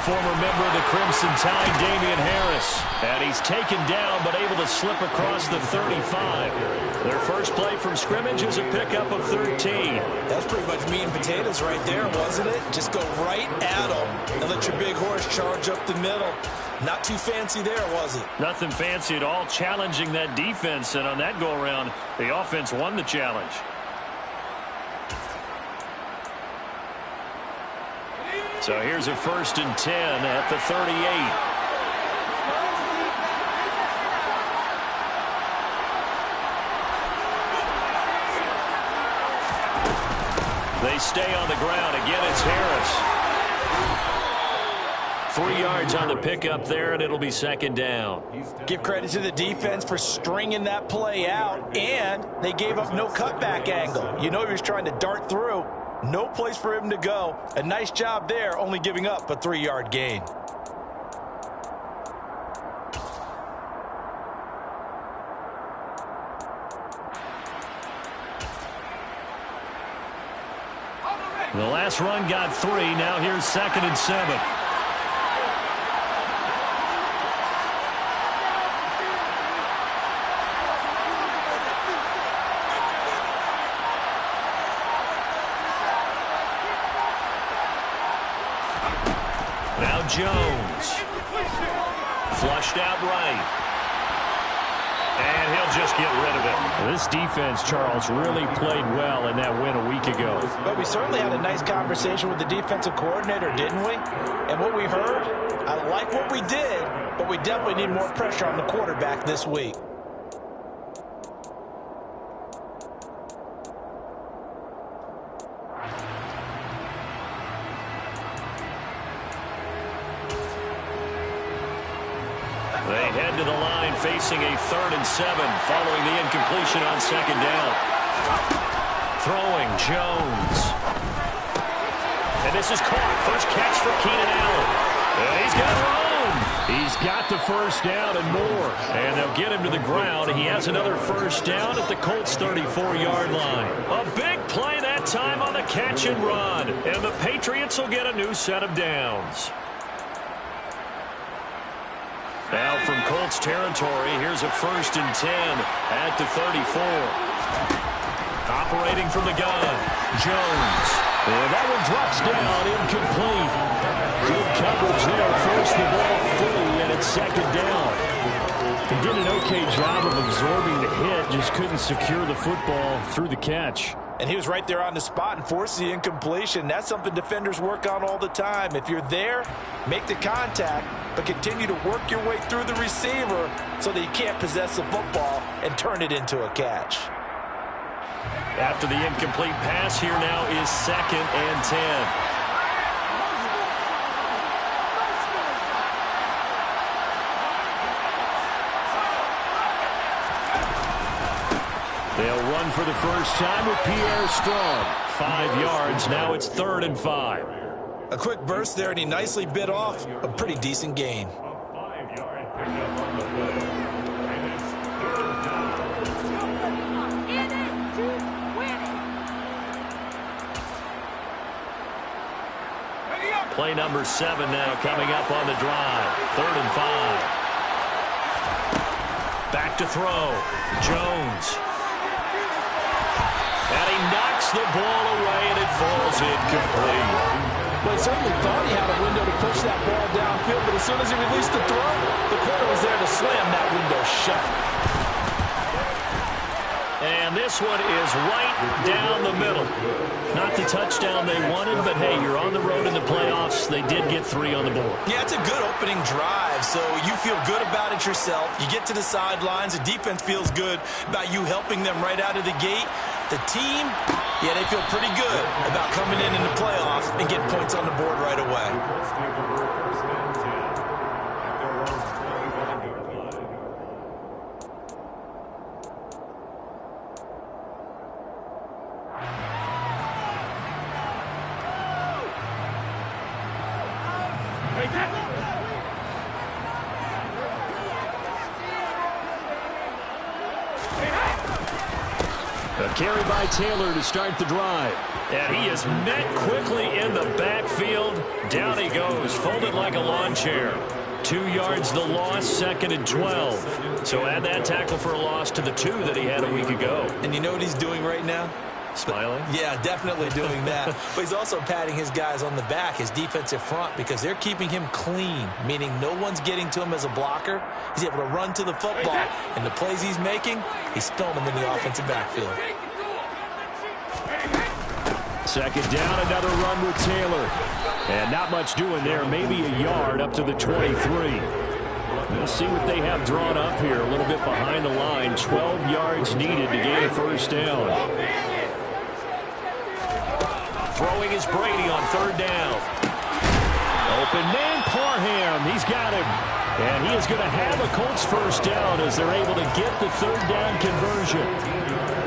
former member of the Crimson Tide, Damian Harris. And he's taken down but able to slip across the 35. Their first play from scrimmage is a pickup of 13. That's pretty much meat and potatoes right there, wasn't it? Just go right at them and let your big horse charge up the middle. Not too fancy there, was it? Nothing fancy at all, challenging that defense. And on that go-around, the offense won the challenge. So here's a 1st and 10 at the 38. They stay on the ground. Again, it's Harris. 3 yards on the pickup there, and it'll be 2nd down. Give credit to the defense for stringing that play out, and they gave up no cutback angle. You know he was trying to dart through. No place for him to go. A nice job there, only giving up a 3-yard gain. The last run got 3. Now here's 2nd and 7. Now Jones. Flushed out right. And he'll just get rid of it. This defense, Charles, really played well in that win a week ago. But we certainly had a nice conversation with the defensive coordinator, didn't we? And what we heard, I like what we did, but we definitely need more pressure on the quarterback this week. They head to the line facing a 3rd and 7 following the incompletion on 2nd down. Throwing Jones. And this is caught. First catch for Keenan Allen. And he's got room. He's got the 1st down and more. And they'll get him to the ground. He has another 1st down at the Colts 34-yard line. A big play that time on the catch and run. And the Patriots will get a new set of downs. Now from Colts territory, here's a 1st and 10 at the 34. Operating from the gun, Jones. And that one drops down, incomplete. Good coverage there, forced the ball free, and it's 2nd down. He did an okay job of absorbing the hit, just couldn't secure the football through the catch. And he was right there on the spot and forced the incompletion. That's something defenders work on all the time. If you're there, make the contact, but continue to work your way through the receiver so that you can't possess the football and turn it into a catch. After the incomplete pass, here now is 2nd and 10. They'll run for the first time with Pierre Strong. 5 yards. Now it's 3rd and 5. A quick burst there, and he nicely bit off a pretty decent gain. Play number 7 now coming up on the drive. 3rd and 5. Back to throw. Jones. And he knocks the ball away, and it falls incomplete. Well, he certainly thought he had a window to push that ball downfield, but as soon as he released the throw, the corner was there to slam that window shut. And this one is right down the middle. Not the touchdown they wanted, but hey, you're on the road in the playoffs. They did get 3 on the board. Yeah, it's a good opening drive, so you feel good about it yourself. You get to the sidelines. The defense feels good about you helping them right out of the gate. The team, yeah, they feel pretty good about coming in the playoffs and getting points on the board right away. A carry by Taylor to start the drive. And he is met quickly in the backfield. Down he goes, folded like a lawn chair. 2 yards the loss, 2nd and 12. So add that tackle for a loss to the 2 that he had a week ago. And you know what he's doing right now? Smiling? Yeah, definitely doing that. But he's also patting his guys on the back, his defensive front, because they're keeping him clean, meaning no one's getting to him as a blocker. He's able to run to the football, and the plays he's making, he's throwing them in the offensive backfield. 2nd down, another run with Taylor. And not much doing there, maybe a yard up to the 23. We'll see what they have drawn up here, a little bit behind the line. 12 yards needed to gain a 1st down. Throwing is Brady on 3rd down. Open man, Parham. He's got him. And he is going to have a Colts 1st down as they're able to get the 3rd down conversion.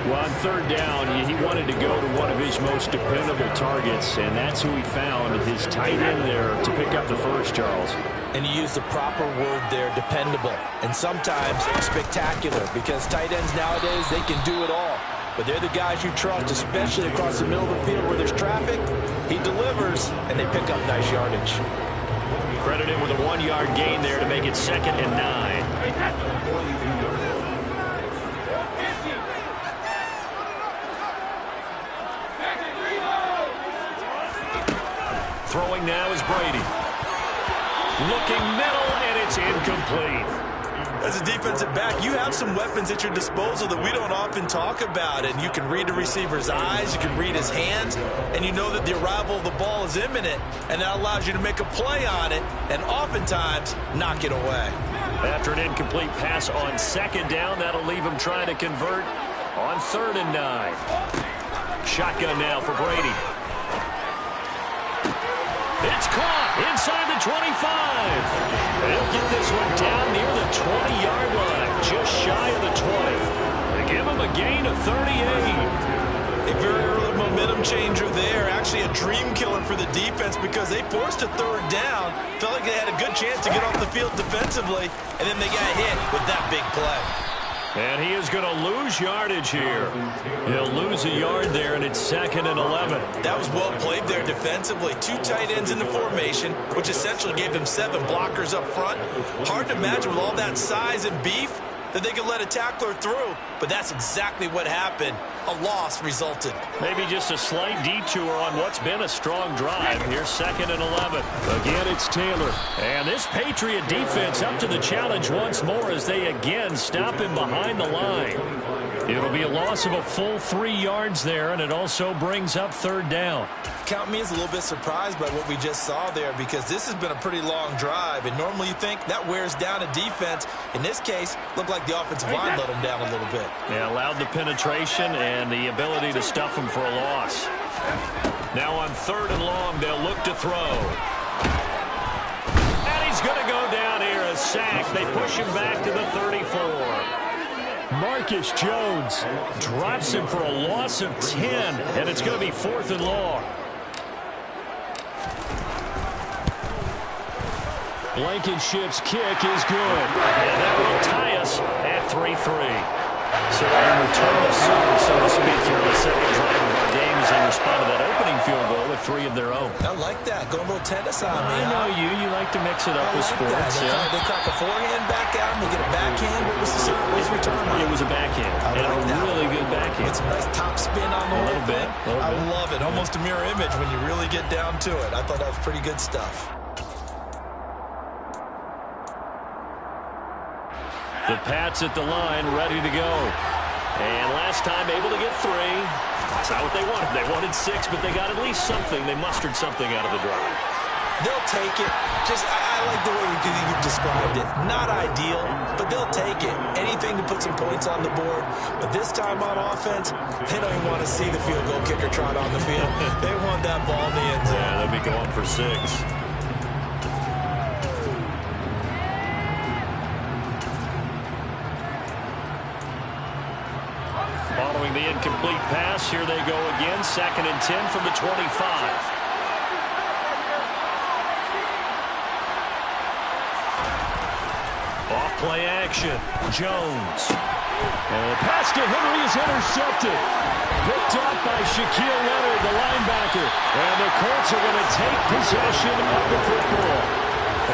Well, on 3rd down, he wanted to go to one of his most dependable targets, and that's who he found, his tight end there, to pick up the 1st, Charles. And you use the proper word there, dependable, and sometimes spectacular, because tight ends nowadays, they can do it all. But they're the guys you trust, especially across the middle of the field where there's traffic. He delivers, and they pick up nice yardage. Credit him with a 1-yard gain there to make it 2nd and 9. Throwing now is Brady. Looking middle, and it's incomplete. As a defensive back, you have some weapons at your disposal that we don't often talk about. And you can read the receiver's eyes, you can read his hands, and you know that the arrival of the ball is imminent. And that allows you to make a play on it and oftentimes knock it away. After an incomplete pass on 2nd down, that'll leave him trying to convert on 3rd and 9. Shotgun now for Brady. It's caught inside the 25. They'll get this one down near the 20-yard line, just shy of the 20. They give him a gain of 38. A very early momentum changer there. Actually a dream killer for the defense because they forced a 3rd down. Felt like they had a good chance to get off the field defensively, and then they got hit with that big play. And he is going to lose yardage here. He'll lose a yard there, and it's 2nd and 11. That was well played there defensively. 2 tight ends in the formation, which essentially gave them 7 blockers up front. Hard to imagine with all that size and beef that they could let a tackler through, but that's exactly what happened. A loss resulted. Maybe just a slight detour on what's been a strong drive. Here's 2nd and 11. Again, it's Taylor. And this Patriot defense up to the challenge once more as they again stop him behind the line. It'll be a loss of a full 3 yards there, and it also brings up 3rd down. Count me as a little bit surprised by what we just saw there because this has been a pretty long drive, and normally you think that wears down a defense. In this case, looked like the offensive line let them down a little bit. Yeah, allowed the penetration and the ability to stuff him for a loss. Now on 3rd and long, they'll look to throw. And he's going to go down here, a sack. They push him back to the 34. Marcus Jones drops him for a loss of 10, and it's going to be 4th and long. Blankenship's kick is good, and that will tie us at 3-3. So a return of serve, so to speak, here on the 2nd drive of our game as they respond to that opening field goal with 3 of their own. I like that. Going a little tennis on me. I know you. You like to mix it up with sports. They crack a forehand back out, and they get a backhand. What was the return? It was a backhand. And a really good backhand. It's a nice top spin on the little bit. I love it. Almost a mirror image when you really get down to it. I thought that was pretty good stuff. The Pats at the line, ready to go. And last time able to get 3. That's not what they wanted. They wanted 6, but they got at least something. They mustered something out of the drive. They'll take it. I like the way you described it. Not ideal, but they'll take it. Anything to put some points on the board. But this time on offense, they don't even want to see the field goal kicker trot on the field. They want that ball in the end zone. Yeah, they'll be going for 6. Following the incomplete pass, here they go again. 2nd and 10 from the 25. Off Play action. Jones. And the pass to Henry is intercepted. Picked up by Shaquille Leonard, the linebacker. And the Colts are going to take possession of the football.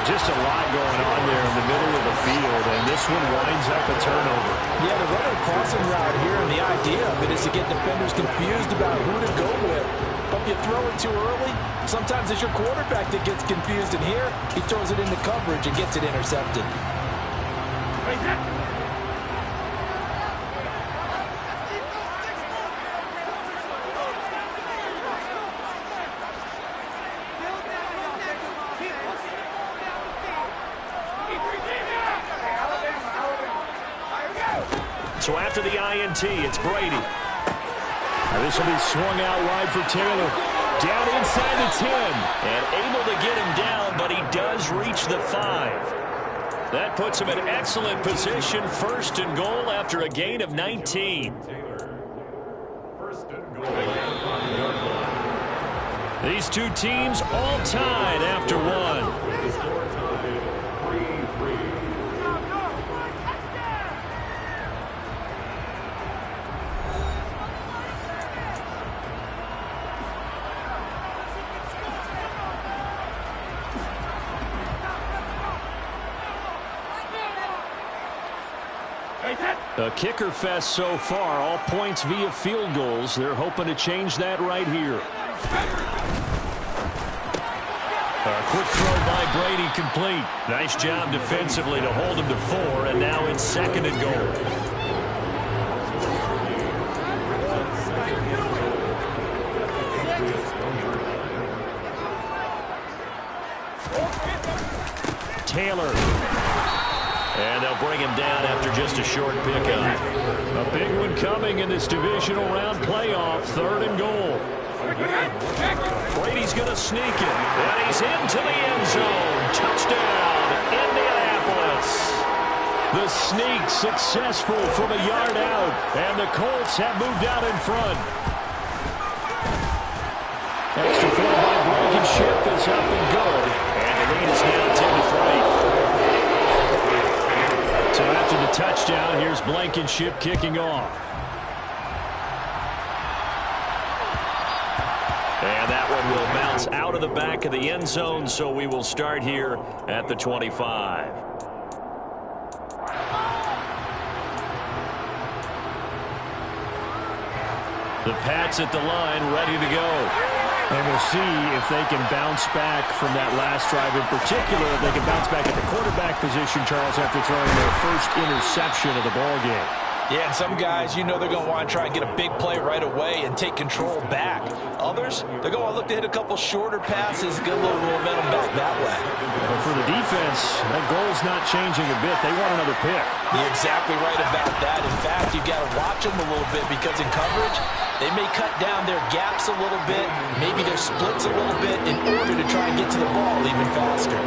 Just a lot going on there in the middle of the field, and this one winds up a turnover. Yeah, the running crossing route here, and the idea of it is to get defenders confused about who to go with. But if you throw it too early, sometimes it's your quarterback that gets confused, and here he throws it into coverage and gets it intercepted. So after the INT, it's Brady. Now this will be swung out wide for Taylor. Down inside the 10. And able to get him down, but he does reach the 5. That puts him in excellent position. 1st and goal after a gain of 19. These two teams all tied after one. A kicker fest so far, all points via field goals. They're hoping to change that right here. A quick throw by Brady complete. Nice job defensively to hold him to 4, and now it's 2nd and goal. Taylor. And they'll bring him down after just a short pickup. A big one coming in this divisional round playoff. 3rd and goal. Brady's going to sneak it. And he's into the end zone. Touchdown, Indianapolis. The sneak successful from a yard out. And the Colts have moved out in front. Extra point by Blankenship is up and good. And the lead is now 10-3. So after the touchdown, here's Blankenship kicking off. And that one will bounce out of the back of the end zone, so we will start here at the 25. The Pats at the line, ready to go. And we'll see if they can bounce back from that last drive in particular. If they can bounce back at the quarterback position, Charles, after throwing their first interception of the ballgame. Yeah, and some guys, you know they're going to want to try and get a big play right away and take control back. Others, they're going to look to hit a couple shorter passes, get a little momentum back that way. But for the defense, that goal's not changing a bit. They want another pick. You're exactly right about that. In fact, you've got to watch them a little bit because in coverage, they may cut down their gaps a little bit, maybe their splits a little bit in order to try and get to the ball even faster.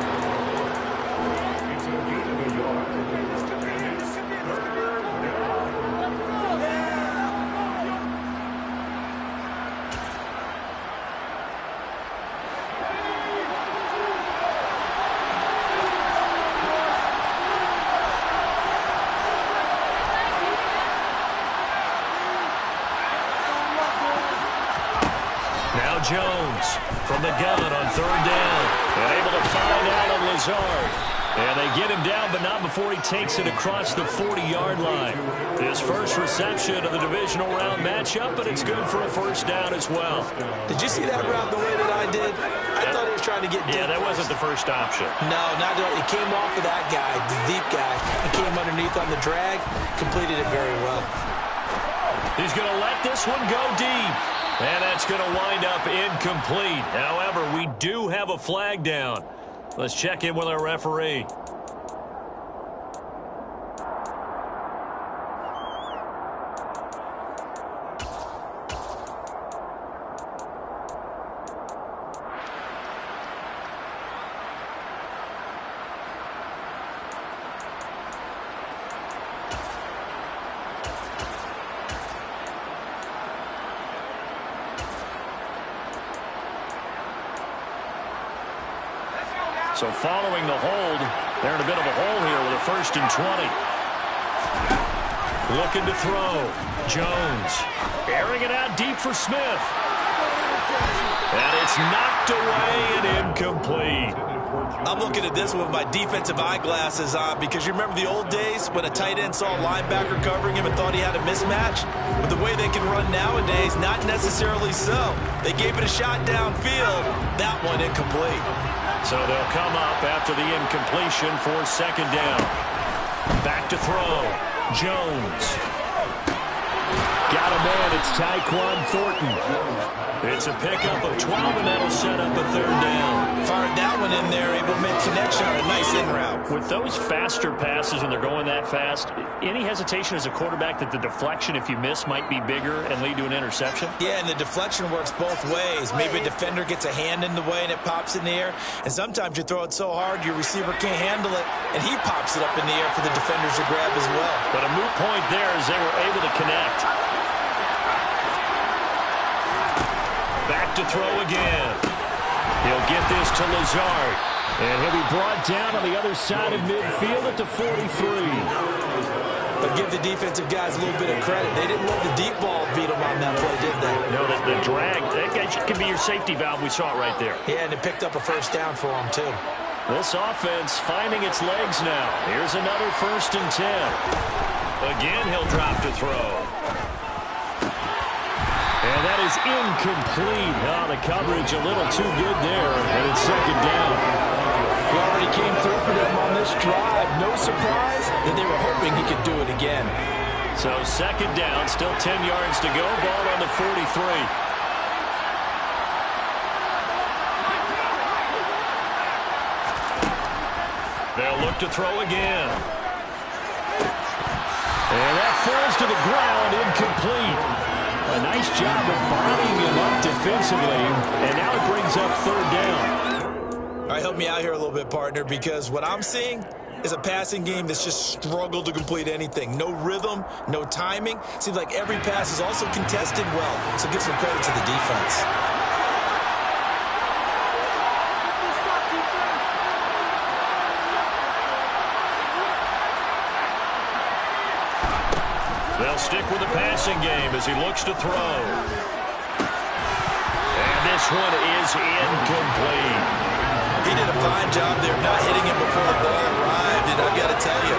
Jones from the gun on 3rd down. And able to find Alan Lazard. And they get him down, but not before he takes it across the 40-yard line. His first reception of the divisional round matchup, but it's good for a 1st down as well. Did you see that route the way that I did? I thought he was trying to get deep. Yeah, that wasn't the first option. No, not at all. He came off of that guy, the deep guy. He came underneath on the drag, completed it very well. He's going to let this one go deep. And that's going to wind up incomplete. However, we do have a flag down. Let's check in with our referee. So following the hold, They're in a bit of a hole here with a 1st and 20. Looking to throw. Jones airing it out deep for Smith. And it's knocked away and incomplete. I'm looking at this with my defensive eyeglasses on because you remember the old days when a tight end saw a linebacker covering him and thought he had a mismatch? But the way they can run nowadays, not necessarily so. They gave it a shot downfield. That one incomplete. So they'll come up after the incompletion for 2nd down. Back to throw. Jones. Got a man. It's Tyquan Thornton. It's a pickup of 12, and that'll set up a 3rd down. Fired that one in there, able to make connection on a nice in route. With those faster passes when they're going that fast, any hesitation as a quarterback that the deflection, if you miss, might be bigger and lead to an interception? Yeah, and the deflection works both ways. Maybe a defender gets a hand in the way and it pops in the air. And sometimes you throw it so hard your receiver can't handle it, and he pops it up in the air for the defenders to grab as well. But a moot point there as they were able to connect. Back to throw again. He'll get this to Lazard. And he'll be brought down on the other side of midfield at the 43. But give the defensive guys a little bit of credit. They didn't let the deep ball beat them on that play, did they? No, the drag, that could be your safety valve. We saw it right there. Yeah, and it picked up a 1st down for them, too. This offense finding its legs now. Here's another 1st and 10. Again, he'll drop to throw. And that is incomplete. Oh, the coverage a little too good there. And it's 2nd down. He already came through for them on this drive. No surprise that they were hoping he could do it again. So 2nd down, still 10 yards to go. Ball on the 43. They'll look to throw again. And that falls to the ground, incomplete. A nice job of bodying him up defensively, and now it brings up 3rd down. All right, help me out here a little bit, partner, because what I'm seeing is a passing game that's just struggled to complete anything. No rhythm, no timing. Seems like every pass is also contested well, so give some credit to the defense. They'll stick with the passing game as he looks to throw. And this one is incomplete. He did a fine job there of not hitting him before the ball arrived, and I've got to tell you,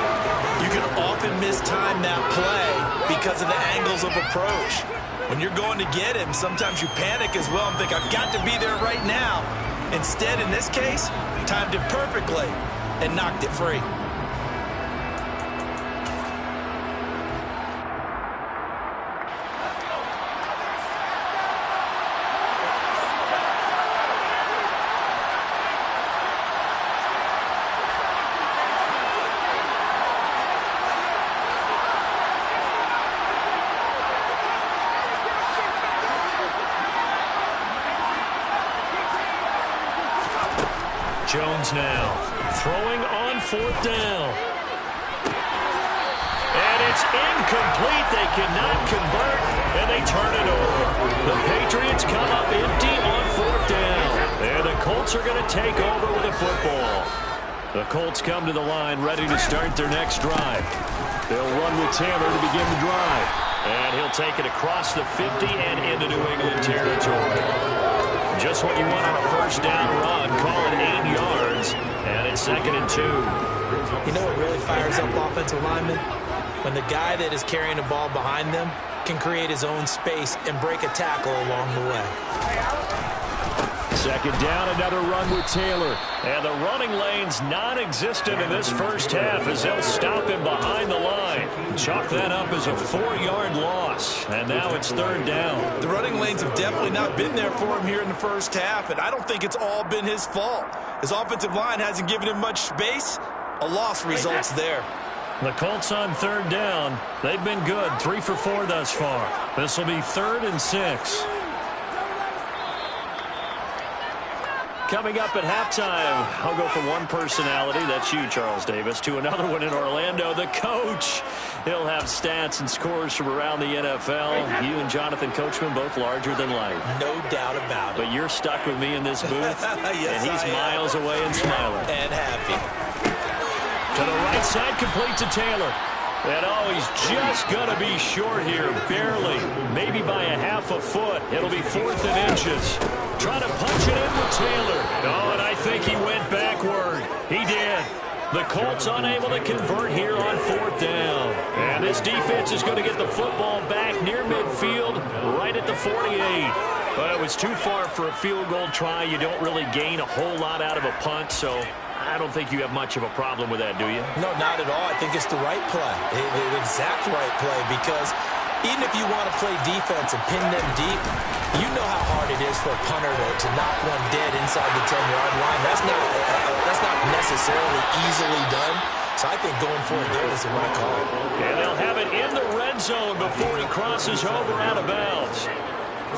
you can often mistime that play because of the angles of approach. When you're going to get him, sometimes you panic as well and think, I've got to be there right now. Instead, in this case, timed it perfectly and knocked it free. Jones now throwing on 4th down. And it's incomplete. They cannot convert, and they turn it over. The Patriots come up empty on 4th down. And the Colts are going to take over with a football. The Colts come to the line ready to start their next drive. They'll run with Taylor to begin the drive. And he'll take it across the 50 and into New England territory. Just what you want on a 1st down run. Call it 8 yards, and it's 2nd and 2. You know what really fires up offensive linemen? When the guy that is carrying the ball behind them can create his own space and break a tackle along the way. 2nd down, another run with Taylor. And the running lane's non-existent in this 1st half as they'll stop him behind the line. Chalk that up as a 4-yard loss. And now it's 3rd down. The running lanes have definitely not been there for him here in the 1st half, and I don't think it's all been his fault. His offensive line hasn't given him much space. A loss results there. The Colts on 3rd down. They've been good, 3 for 4 thus far. This will be 3rd and 6. Coming up at halftime, I'll go from one personality, that's you, Charles Davis, to another one in Orlando, the coach. He'll have stats and scores from around the NFL. You and Jonathan Coachman, both larger than life. No doubt about it. But you're stuck with me in this booth, yes, and he's miles away and smiling. And happy. To the right side, complete to Taylor. And oh, he's just going to be short here, barely. Maybe by a half a foot. It'll be 4th and inches. Trying to punch it in with Taylor. Oh, and I think he went backward. He did. The Colts unable to convert here on 4th down. And this defense is going to get the football back near midfield, right at the 48. But it was too far for a field goal try. You don't really gain a whole lot out of a punt, so I don't think you have much of a problem with that, do you? No, not at all. I think it's the right play, the exact right play, because even if you want to play defense and pin them deep, you know how hard it is for a punter to knock one dead inside the 10-yard line. That's not necessarily easily done. So I think going for it there is the right call. And they'll have it in the red zone before he crosses over out of bounds.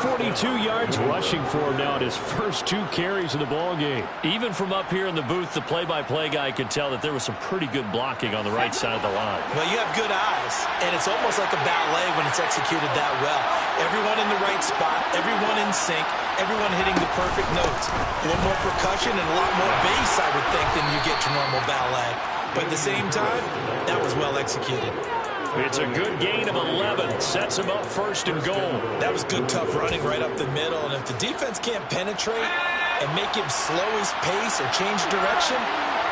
42 yards rushing for him now at his first 2 carries of the ball game. Even from up here in the booth, the play-by-play guy could tell that there was some pretty good blocking on the right side of the line. Well, you have good eyes, and it's almost like a ballet when it's executed that well. Everyone in the right spot, everyone in sync, everyone hitting the perfect notes. A little more percussion and a lot more bass, I would think, than you get to normal ballet. But at the same time, that was well executed. It's a good gain of 11. Sets him up 1st and goal. That was good, tough running right up the middle. And if the defense can't penetrate and make him slow his pace or change direction,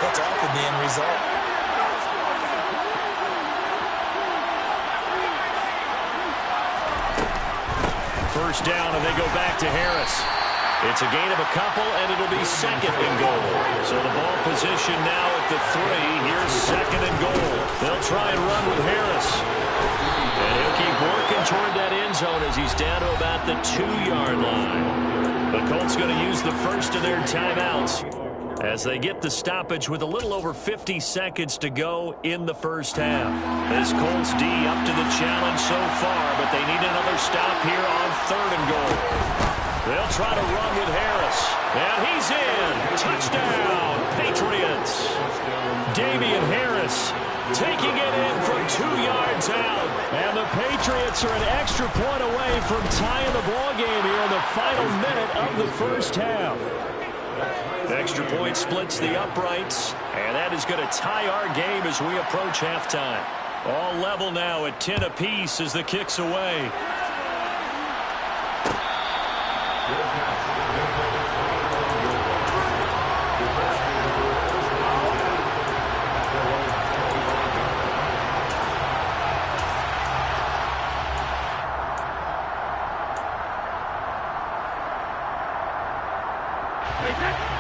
that's often the end result. First down, and they go back to Harris. It's a gain of a couple, and it'll be 2nd and goal. So the ball position now at the 3. Here's 2nd and goal. They'll try and run with Harris. And he'll keep working toward that end zone as he's down to about the 2-yard line. The Colts going to use the first of their timeouts as they get the stoppage with a little over 50 seconds to go in the first half. This Colts D up to the challenge so far, but they need another stop here on 3rd and goal. They'll try to run with Harris. And he's in. Touchdown, Patriots. Damian Harris taking it in from 2 yards out. And the Patriots are an extra point away from tying the ball game here in the final minute of the first half. Extra point splits the uprights. And that is going to tie our game as we approach halftime. All level now at 10 apiece as the kick's away.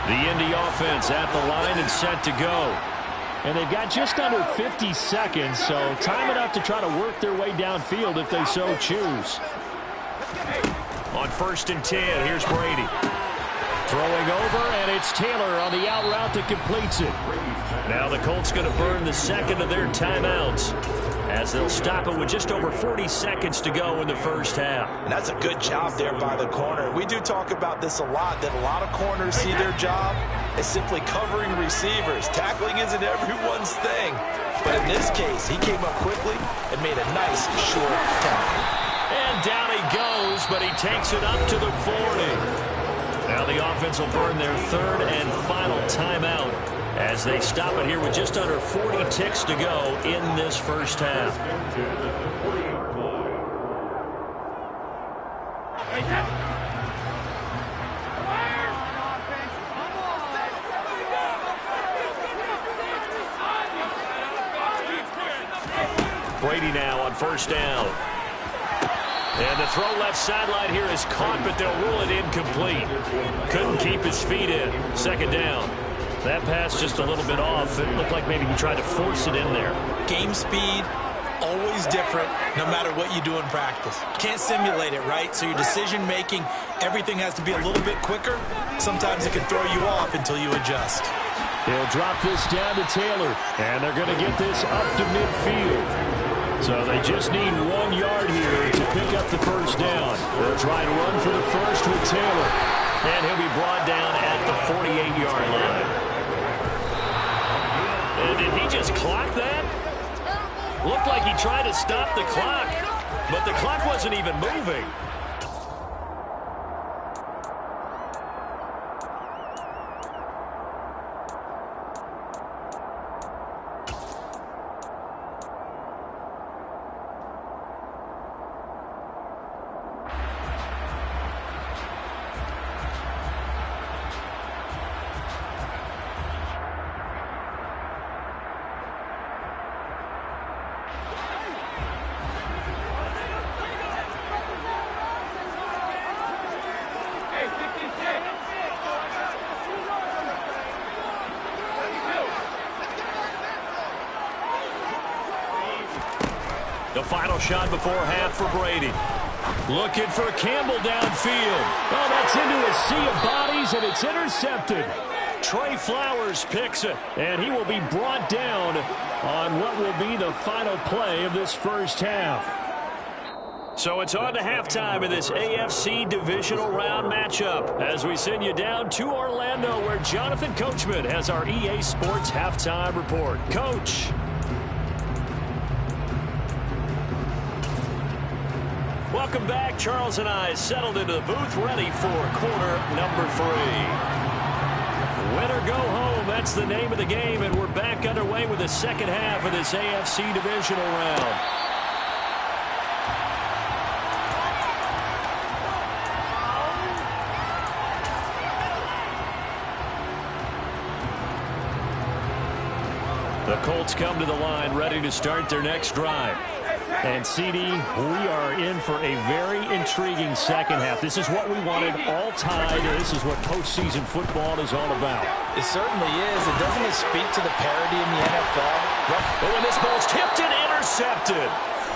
The Indy offense at the line and set to go. And they've got just under 50 seconds, so time enough to try to work their way downfield if they so choose. On 1st and 10, here's Brady. Throwing over, and it's Taylor on the out route that completes it. Now the Colts going to burn the 2nd of their timeouts as they'll stop it with just over 40 seconds to go in the first half. And that's a good job there by the corner. We do talk about this a lot, that a lot of corners see their job as simply covering receivers. Tackling isn't everyone's thing. But in this case, he came up quickly and made a nice short tackle. And down he goes, but he takes it up to the 40. Now the offense will burn their 3rd and final timeout as they stop it here with just under 40 ticks to go in this first half. Brady now on 1st down. And the throw left sideline here is caught, but they'll rule it incomplete. Couldn't keep his feet in. 2nd down. That pass just a little bit off. It looked like maybe he tried to force it in there. Game speed, always different, no matter what you do in practice. Can't simulate it, right? So your decision-making, everything has to be a little bit quicker. Sometimes it can throw you off until you adjust. They'll drop this down to Taylor, and they're going to get this up to midfield. So they just need 1 yard here to pick up the first down. They'll try and run for the first with Taylor. And he'll be brought down at the 48-yard line. Did he just clock that? Looked like he tried to stop the clock, but the clock wasn't even moving. final shot before half for Brady. Looking for Campbell downfield. Oh, that's into a sea of bodies, and it's intercepted. Trey Flowers picks it. And he will be brought down on what will be the final play of this first half. So it's on to halftime in this AFC divisional round matchup as we send you down to Orlando where Jonathan Coachman has our EA Sports halftime report. Coach. Welcome back. Charles and I settled into the booth ready for quarter number 3. Win or go home, that's the name of the game, and we're back underway with the second half of this AFC divisional round. The Colts come to the line ready to start their next drive. And, CD, we are in for a very intriguing second half. This is what we wanted, all tied. This is what postseason football is all about. It certainly is. And doesn't it speak to the parity in the NFL? Oh, and this ball's tipped and intercepted.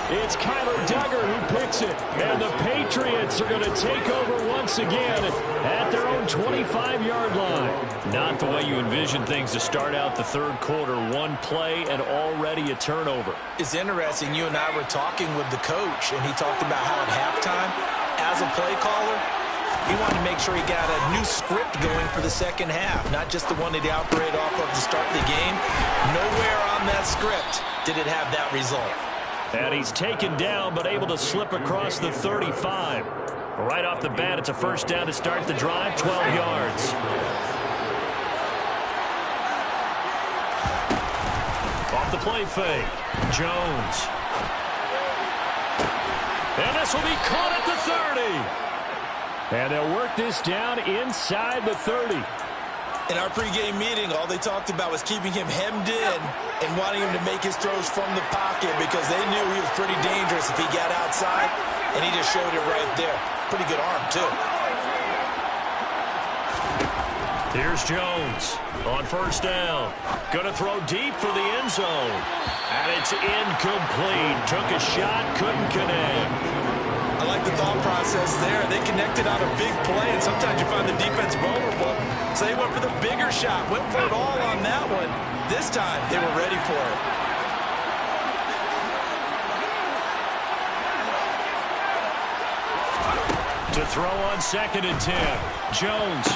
It's Kyler Duggar who picks it. And the Patriots are going to take over once again at their own 25-yard line. Not the way you envision things to start out the third quarter. One play and already a turnover. It's interesting. You and I were talking with the coach, and he talked about how at halftime, as a play caller, he wanted to make sure he got a new script going for the second half, not just the one that he operated off of to start the game. Nowhere on that script did it have that result. And he's taken down but able to slip across the 35. Right off the bat, it's a first down to start the drive, 12 yards. Off the play fake, Jones. And this will be caught at the 30. And they'll work this down inside the 30. In our pregame meeting, all they talked about was keeping him hemmed in and wanting him to make his throws from the pocket because they knew he was pretty dangerous if he got outside, and he just showed it right there. Pretty good arm, too. Here's Jones on first down. Going to throw deep for the end zone. And it's incomplete. Took a shot, couldn't connect. I like the thought process there. They connected on a big play, and sometimes you find the defense vulnerable. So they went for the bigger shot, went for it all on that one. This time, they were ready for it. To throw on 2nd and 10. Jones.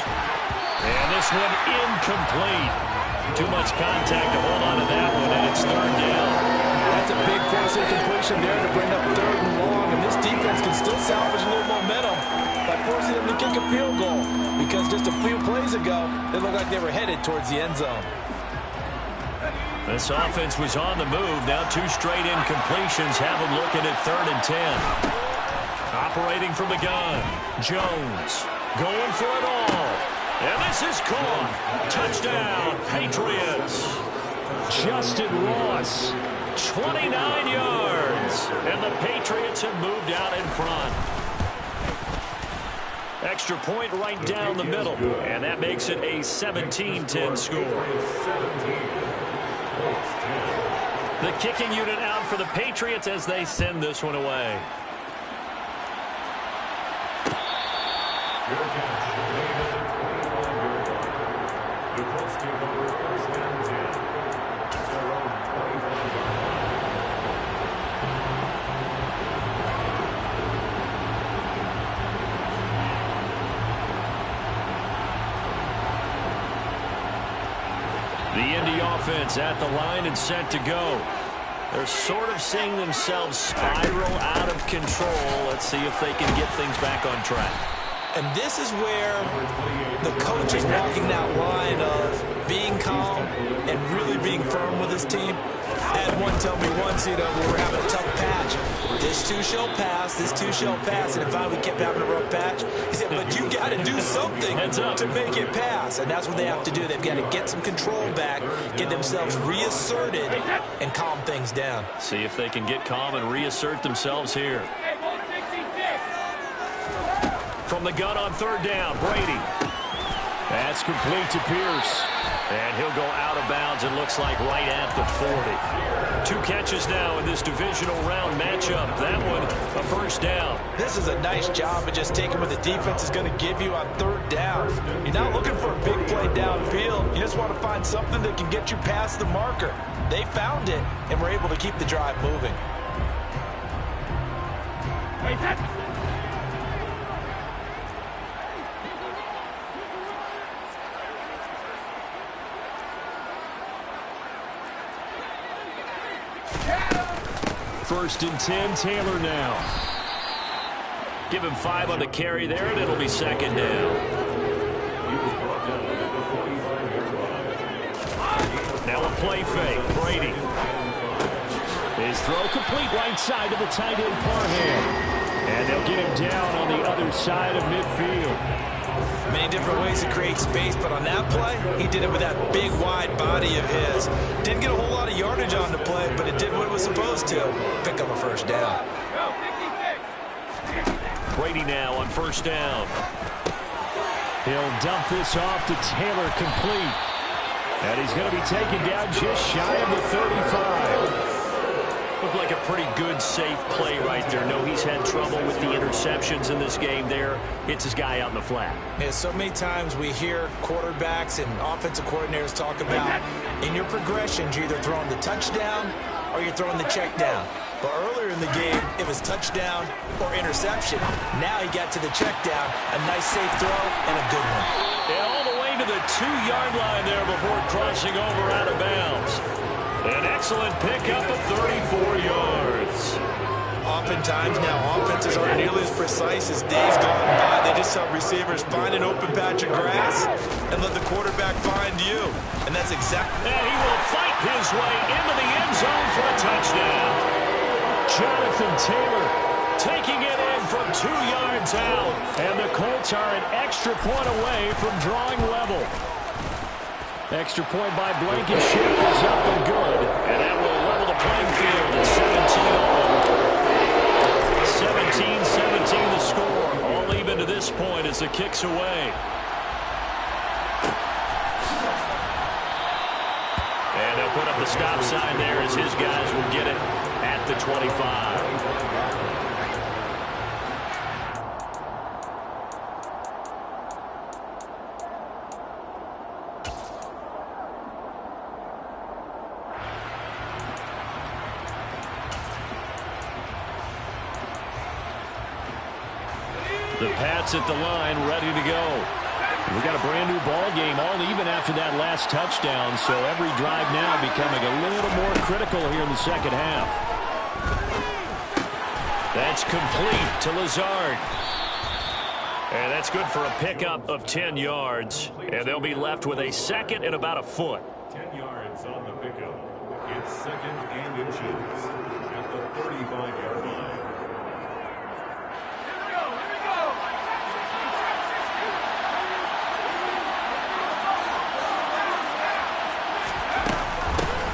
And this one incomplete. Too much contact to hold on to that one, and it's 3rd down. That's a big force incompletion there to bring up 3rd and long. And this defense can still salvage a little momentum by forcing them to kick a field goal. Because just a few plays ago, they looked like they were headed towards the end zone. This offense was on the move. Now 2 straight incompletions have them looking at 3rd and 10. Operating from the gun. Jones going for it all. And this is caught. Touchdown, Patriots. Justin Ross. 29 yards. And the Patriots have moved out in front. Extra point right down the middle. And that makes it a 17-10 score. The kicking unit out for the Patriots as they send this one away. The Indy offense at the line and set to go. They're sort of seeing themselves spiral out of control. Let's see if they can get things back on track. And this is where the coach is walking that line of being calm and really being firm with his team. I had one tell me once, we were having a tough patch. This too shall pass, this too shall pass. And finally we kept having a rough patch. He said, but you got to do something to make it pass. And that's what they have to do. They've got to get some control back, get themselves reasserted, and calm things down. See if they can get calm and reassert themselves here. From the gun on 3rd down, Brady. That's complete to Pierce. And he'll go out of bounds, it looks like right at the 40. 2 catches now in this divisional round matchup. That one, a first down. This is a nice job of just taking what the defense is going to give you on 3rd down. You're not looking for a big play downfield. You just want to find something that can get you past the marker. They found it, and were able to keep the drive moving. First and 10, Taylor now. Give him 5 on the carry there, and it'll be 2nd down. Now a play fake. Brady. His throw complete right side to the tight end Parham. And they'll get him down on the other side of midfield. Many different ways to create space, but on that play, he did it with that big, wide body of his. Didn't get a whole lot of yardage on the play, but it did what it was supposed to. Pick up a first down. Brady now on 1st down. He'll dump this off to Taylor complete. And he's going to be taken down just shy of the 35. Looked like a pretty good, safe play right there. No, he's had trouble with the interceptions in this game there. Hits his guy out in the flat. Yeah, so many times we hear quarterbacks and offensive coordinators talk about in your progressions, you're either throwing the touchdown or you're throwing the check down. But earlier in the game, it was touchdown or interception. Now he got to the check down. A nice, safe throw and a good one. And all the way to the 2-yard line there before crossing over out of bounds. An excellent pickup of 34 yards. Oftentimes now offenses aren't nearly as precise as days gone by. They just help receivers find an open patch of grass and let the quarterback find you. And that's exactly... And he will fight his way into the end zone for a touchdown. Jonathan Taylor taking it in from 2 yards out. And the Colts are an extra point away from drawing level. Extra point by Blankenship is up and good. And that will level the playing field at 17-all. 17-17 the score. All even to this point as the kick's away. And they'll put up the stop sign there as his guys will get it at the 25. The Pats at the line, ready to go. We got a brand new ball game, all even after that last touchdown. So every drive now becoming a little more critical here in the second half. That's complete to Lazard. And that's good for a pickup of 10 yards. And they'll be left with a 2nd and about a foot. 10 yards on the pickup. It's 2nd and inches at the 35-yard line.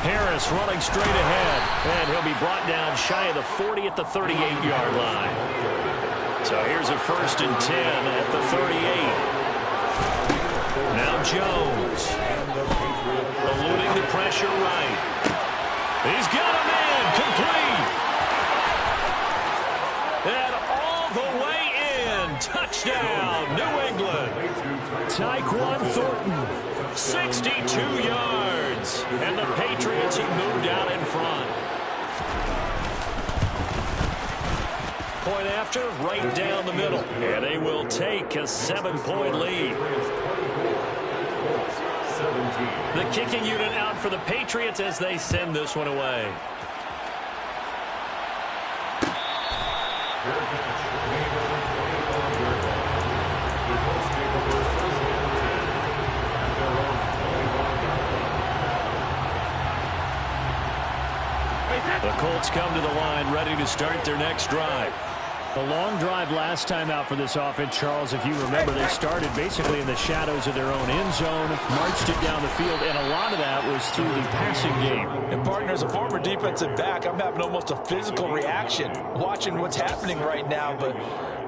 Harris running straight ahead, and he'll be brought down shy of the 40 at the 38-yard line. So here's a 1st and 10 at the 38. Now Jones, eluding the pressure right. He's got a man, complete. And all the way in, touchdown, New England. Tyquan Thornton. 62 yards, and the Patriots have moved out in front. Point after, right down the middle, and they will take a 7-point lead. The kicking unit out for the Patriots as they send this one away. The Colts come to the line, ready to start their next drive. A long drive last time out for this offense, Charles. If you remember, they started basically in the shadows of their own end zone, marched it down the field, and a lot of that was through the passing game. And, partner, as a former defensive back, I'm having almost a physical reaction watching what's happening right now. But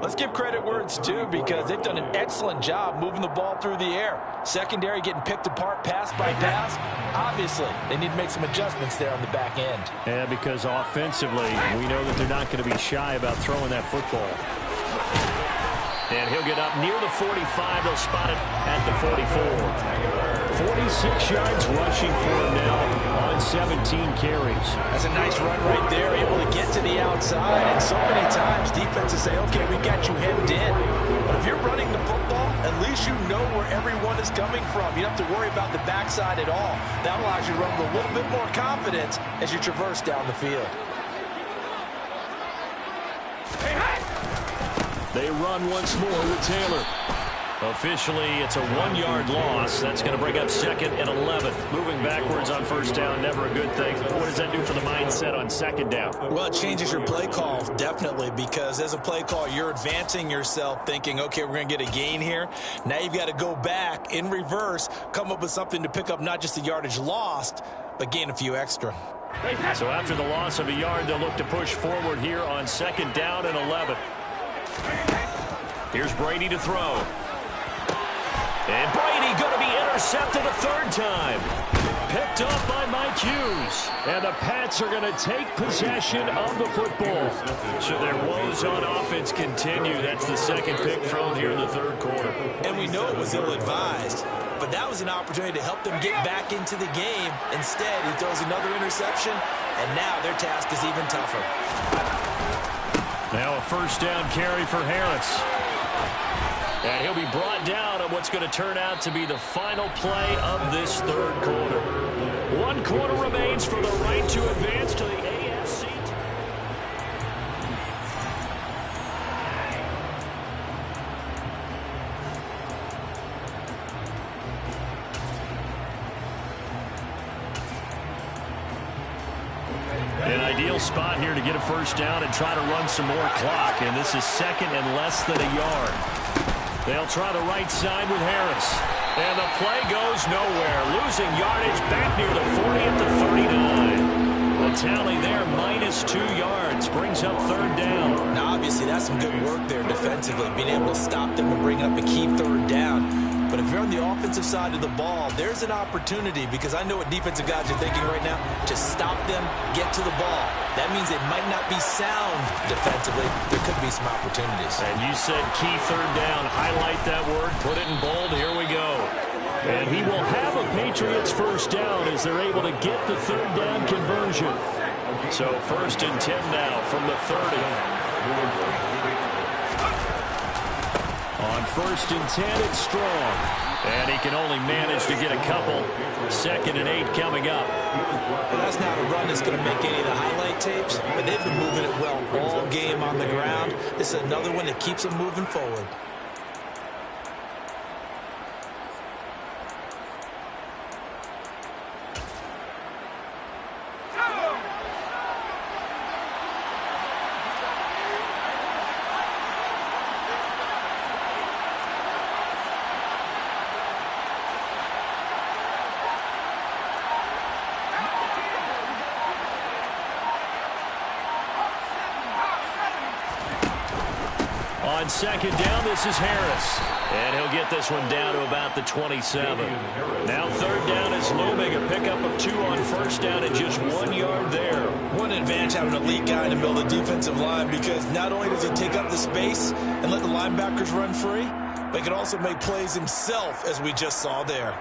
Let's give credit where it's due because they've done an excellent job moving the ball through the air. Secondary getting picked apart pass by pass. Obviously, they need to make some adjustments there on the back end. Yeah, because offensively, we know that they're not going to be shy about throwing that football. And he'll get up near the 45. They'll spot it at the 44. 46 yards rushing for him now on 17 carries. That's a nice run right there, able to get to the outside. And so many times defenses say, okay, we got you hemmed in. But if you're running the football, at least you know where everyone is coming from. You don't have to worry about the backside at all. That allows you to run with a little bit more confidence as you traverse down the field. They run once more with Taylor. Officially, it's a 1-yard loss. That's going to bring up 2nd and 11. Moving backwards on first down, never a good thing. What does that do for the mindset on 2nd down? Well, it changes your play call, definitely, because as a play call, you're advancing yourself thinking, okay, we're going to get a gain here. Now you've got to go back in reverse, come up with something to pick up not just the yardage lost, but gain a few extra. So after the loss of a yard, they'll look to push forward here on 2nd down and 11. Here's Brady to throw. And Brady going to be intercepted a 3rd time. Picked up by Mike Hughes. And the Pats are going to take possession of the football. So their woes on offense continue. That's the 2nd pick thrown here in the 3rd quarter. And we know it was ill-advised, but that was an opportunity to help them get back into the game. Instead, he throws another interception, and now their task is even tougher. Now a 1st down carry for Harris. And he'll be brought down on what's going to turn out to be the final play of this 3rd quarter. 1 quarter remains for the right to advance to the AFC. An ideal spot here to get a 1st down and try to run some more clock. And this is 2nd and less than a yard. They'll try the right side with Harris. And the play goes nowhere. Losing yardage back near the 40 at the 39. The tally there, -2 yards. Brings up 3rd down. Now, obviously, that's some good work there defensively, being able to stop them and bring up a key 3rd down. But if you're on the offensive side of the ball, there's an opportunity, because I know what defensive guys are thinking right now. Just stop them, get to the ball. That means it might not be sound defensively. There could be some opportunities. And you said key 3rd down. Highlight that word. Put it in bold. Here we go. And he will have a Patriots 1st down as they're able to get the 3rd down conversion. So 1st and 10 now from the 30. On 1st and 10, it's Strong. And he can only manage to get a couple. 2nd and 8 coming up. Well, that's not a run that's going to make any of the highlight tapes, but they've been moving it well all game on the ground. This is another one that keeps them moving forward. On 2nd down, this is Harris. And he'll get this one down to about the 27. Now 3rd down is looming. A pickup of 2 on 1st down and just 1 yard there. One advantage having an elite guy in the middle of the defensive line, because not only does he take up the space and let the linebackers run free, but he can also make plays himself, as we just saw there.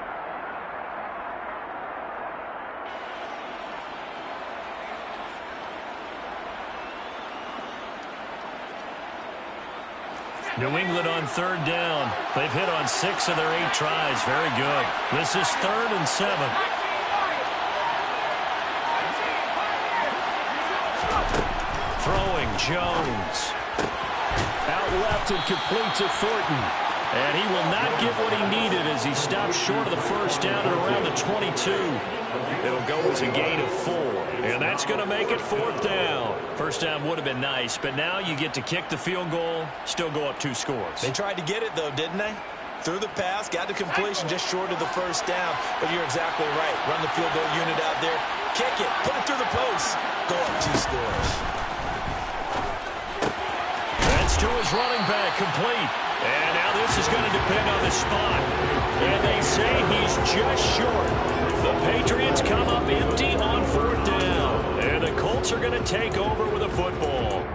New England on 3rd down. They've hit on 6 of their 8 tries. Very good. This is 3rd and 7. Throwing Jones. Out left and complete to Thornton. And he will not get what he needed as he stops short of the 1st down at around the 22. It'll go as a gain of 4. And that's going to make it 4th down. 1st down would have been nice, but now you get to kick the field goal, still go up 2 scores. They tried to get it, though, didn't they? Threw the pass, got the completion just short of the 1st down. But you're exactly right. Run the field goal unit out there. Kick it. Put it through the post. Go up 2 scores. Pass to his running back, complete. And now this is going to depend on the spot. And they say he's just short. The Patriots come up empty on 4th down. And the Colts are going to take over with a football.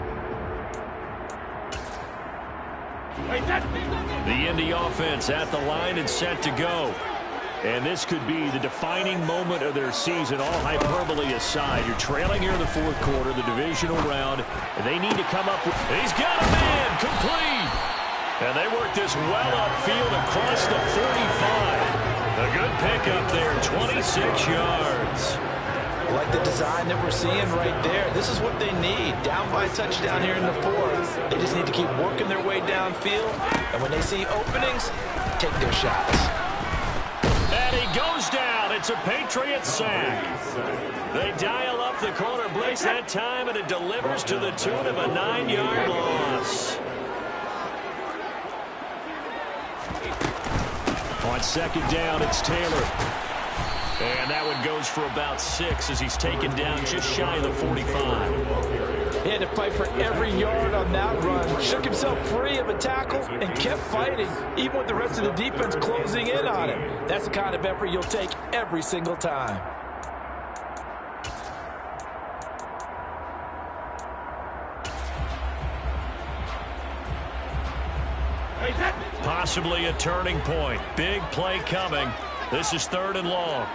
The Indy offense at the line and set to go. And this could be the defining moment of their season, all hyperbole aside. You're trailing here in the 4th quarter, the divisional round, and they need to come up with... He's got a man, complete! And they work this well upfield across the 45. A good pickup there, 26 yards. I like the design that we're seeing right there. This is what they need. Down by a touchdown here in the 4th. They just need to keep working their way downfield. And when they see openings, take their shots. And he goes down. It's a Patriot sack. They dial up the corner blitz that time, and it delivers to the tune of a 9-yard loss. On 2nd down, it's Taylor. And that one goes for about 6 as he's taken down just shy of the 45. He had to fight for every yard on that run. Shook himself free of a tackle and kept fighting, even with the rest of the defense closing in on him. That's the kind of effort you'll take every single time. Possibly a turning point. Big play coming. This is 3rd and long.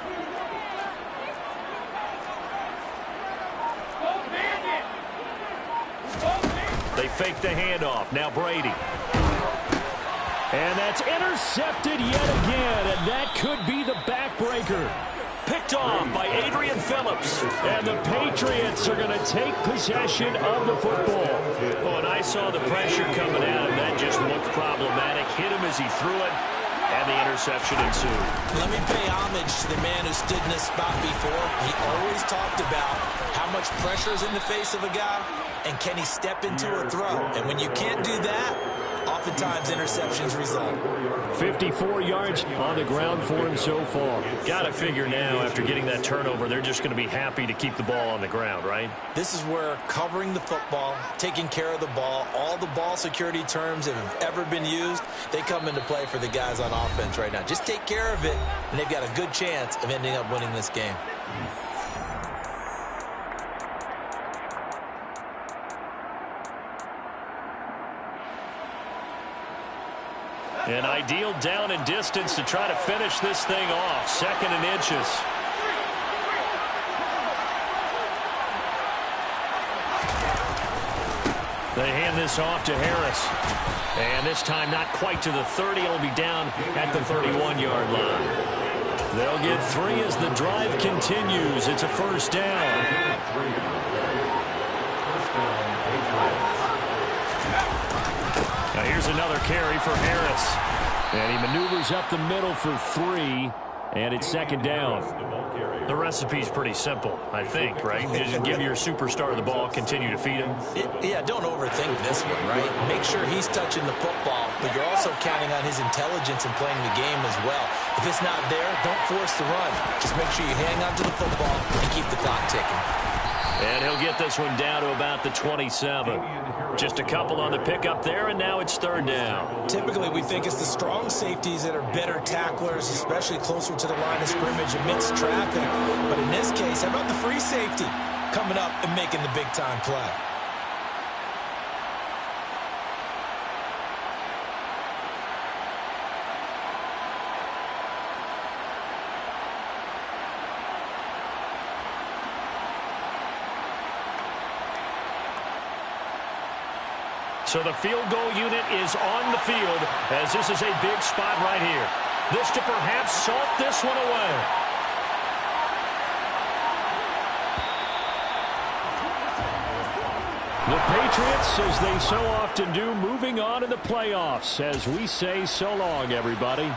They fake the handoff. Now Brady. And that's intercepted yet again, and that could be the backbreaker. Picked off by Adrian Phillips. And the Patriots are going to take possession of the football. Oh, and I saw the pressure coming at him. That just looked problematic. Hit him as he threw it, and the interception ensued. Let me pay homage to the man who stood in this spot before. He always talked about how much pressure is in the face of a guy, and can he step into a throw. And when you can't do that, oftentimes interceptions result. 54 yards on the ground for him so far. Got to figure now, after getting that turnover, they're just going to be happy to keep the ball on the ground, right? This is where covering the football, taking care of the ball, all the ball security terms that have ever been used, they come into play for the guys on offense right now. Just take care of it, and they've got a good chance of ending up winning this game. An ideal down and distance to try to finish this thing off. 2nd and inches. They hand this off to Harris. And this time not quite to the 30. It'll be down at the 31-yard line. They'll get 3 as the drive continues. It's a 1st down. Now here's another carry for Harris. And he maneuvers up the middle for 3, and it's 2nd down. The recipe's pretty simple, I think, right? You just give your superstar the ball, continue to feed him. Yeah, don't overthink this one, right? Make sure he's touching the football, but you're also counting on his intelligence in playing the game as well. If it's not there, don't force the run. Just make sure you hang on to the football and keep the clock ticking. And he'll get this one down to about the 27. Just a couple on the pickup there, and now it's 3rd down. Typically, we think it's the strong safeties that are better tacklers, especially closer to the line of scrimmage amidst traffic. But in this case, how about the free safety coming up and making the big-time play? So the field goal unit is on the field as this is a big spot right here. This to perhaps salt this one away. The Patriots, as they so often do, moving on in the playoffs as we say so long, everybody.